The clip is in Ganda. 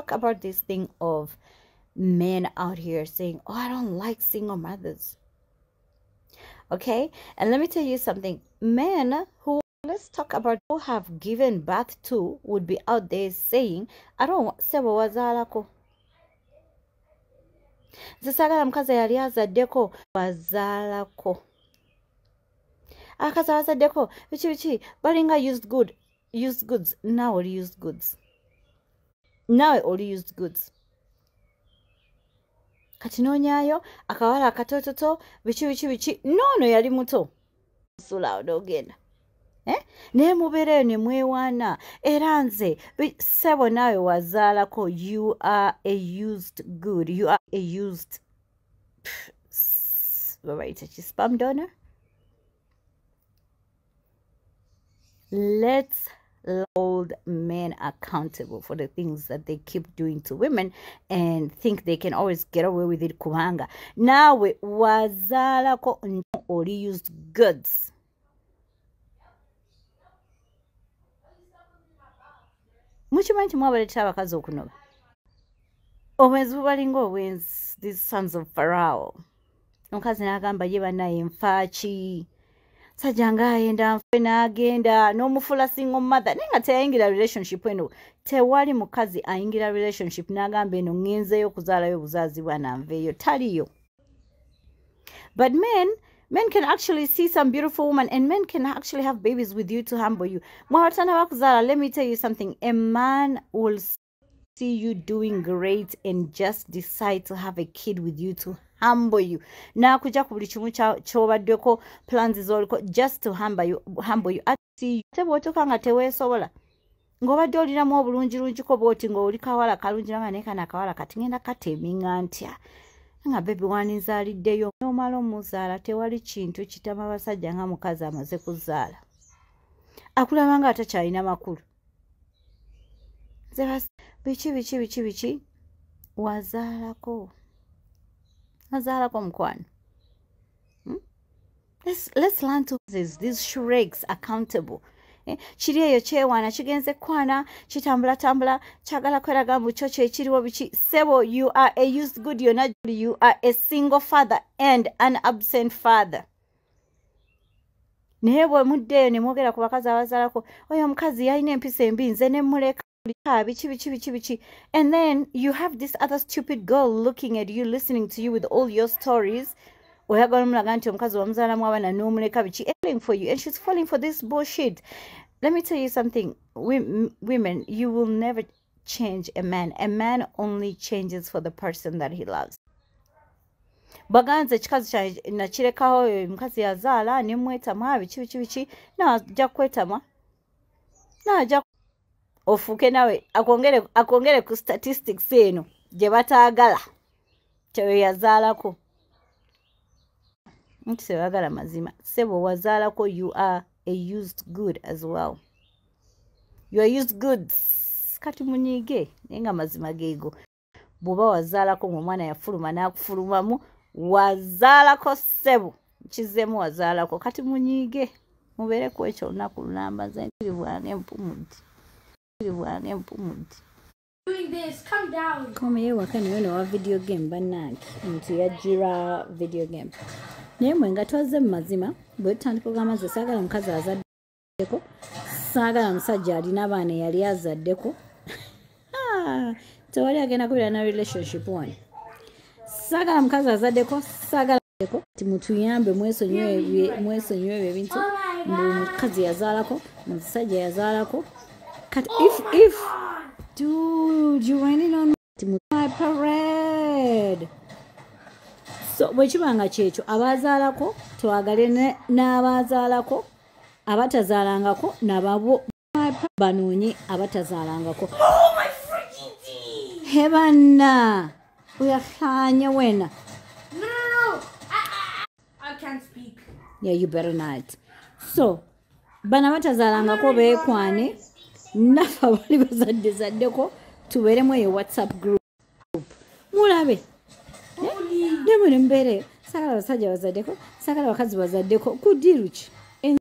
talk about this thing of men out here saying, oh, I don't like single mothers. Okay, and let me tell you something. Men who, let's talk about who have given birth to, would be out there saying, I don't want sebo wazalako. Zisagala mkazi yali azaddeko wazalako. Akazi azaddeko bichi balinga used goods. Now oli used goods. Now oli used goods. Kati nonyayo akawala akatototo bichi no yali muto. Sula odogenda. Ne mubereyo ne mwewaana era nze sebo nawe wazaalako. You are a used good. You are a used spam donor. Let's hold men accountable for the things that they keep doing to women and think they can always get away with it kubanga nawe wazaalako oli used goods. Muchimanyi nti mwabaleta abakazi okunoba obwenzi bubalinga obwenzi, these sons of Pharaoh. Omukazi n'agamba ye bannaye nfaaki sajja ng'ayenda nfe n'agenda n'omufuula single mother naye nga teyayingira relationship eno. Tewali mukazi ayingira relationship n'agamba eno ngenzeyo okuzaalayo obuzaazibwa nanveeyo, taliyo. But men can actually see some beautiful woman, and men can actually have babies with you to humble you. Let me tell you something. A man will see you doing great and just decide to have a kid with you to humble you. Na kuja ku buli kimu ky'obaddeko plans z'oliko just to humble you. See you. Tebw'otuuka nga teweesobola. Ng'obadde olinamu obulungirungiko bw'oti ng'oli kawala kalungi nga naye kana akawala kati ngenda kateminga ntya. Nga bebi waninzaaliddeyo n'omala omuzaala tewali kintu kitama basajja nga mukazi amaze kuzaala. Akulaba nga atakyalina makulu. Biki wazaalako mukwano. Let's learn to hold these shregs accountable. Kiri eyo kyewaana kigenze kwana kitambula kyagala kweraga mbu kyo kyekiriwo biki. Sebo, you are a used good. You are a single father and an absent father. Naye bwe muddeeyo ne mwogera ku bakazi abazaalako oyo omukazi yalina empisa embi nze ne muleka biki. And then you have this other stupid girl looking at you, listening to you with all your stories. Oyagala omulaga nti omukazi wamuzaalamu abaana n'omuleka biki, falling for you, and she's falling for this bullshit. Let me tell you something. Women, you will never change a man. A man only changes for the person that he loves. Baganze ekikazi kyange nakirekaho omukazi yazaala ne mwetama biki najja kwetama najja ofuuke nawe akongere ku statistics eno gye bataagala kyo yazaalako. Nti sebagala mazima. Sebo wazaalako, you are a used good as well. You are used goods. Kati munyiige naye nga mazima geego. Bw'oba wazaalako ng'omwana yafuluma n'akufulumamu wazaalako sebo kizzemu wazaalako. Kati munyiige mubeere ku ekyo olunaku lulambaza mpulibwange empumudde. Come waka naye nowa video game bannange omuntu yajjirwa video game. Naye mwe nga twaze mu mazima bwe tutandika okugamba nze saagala mukazi azaddeko, saagala musajja alina abaana yali azaddeko. Tewali agenda kubeera na relationship one. Saagala mukazi azaddeko, saagala ti mutuyambe mwesonyiwe ebintu mukazi yazaalako, musajja yazaalako. Kati if dude, you running on my parade. So bwe kibanga kyekyo abazaalako twagale n'abazaalako abatazaalangako nababo banoonye abatazaalangako. Oh my freaking D! Hebanna uyafanya wena. No. I can't speak. Yeah, you better not. So bana batazaalangako beekwane nafa bali bazaddezaddeko tubeeremu eyo WhatsApp group. Mulabe. Nemwe mbeere sagala basajja bazaddeko, sagala bakazi bazaddeko kudiruki.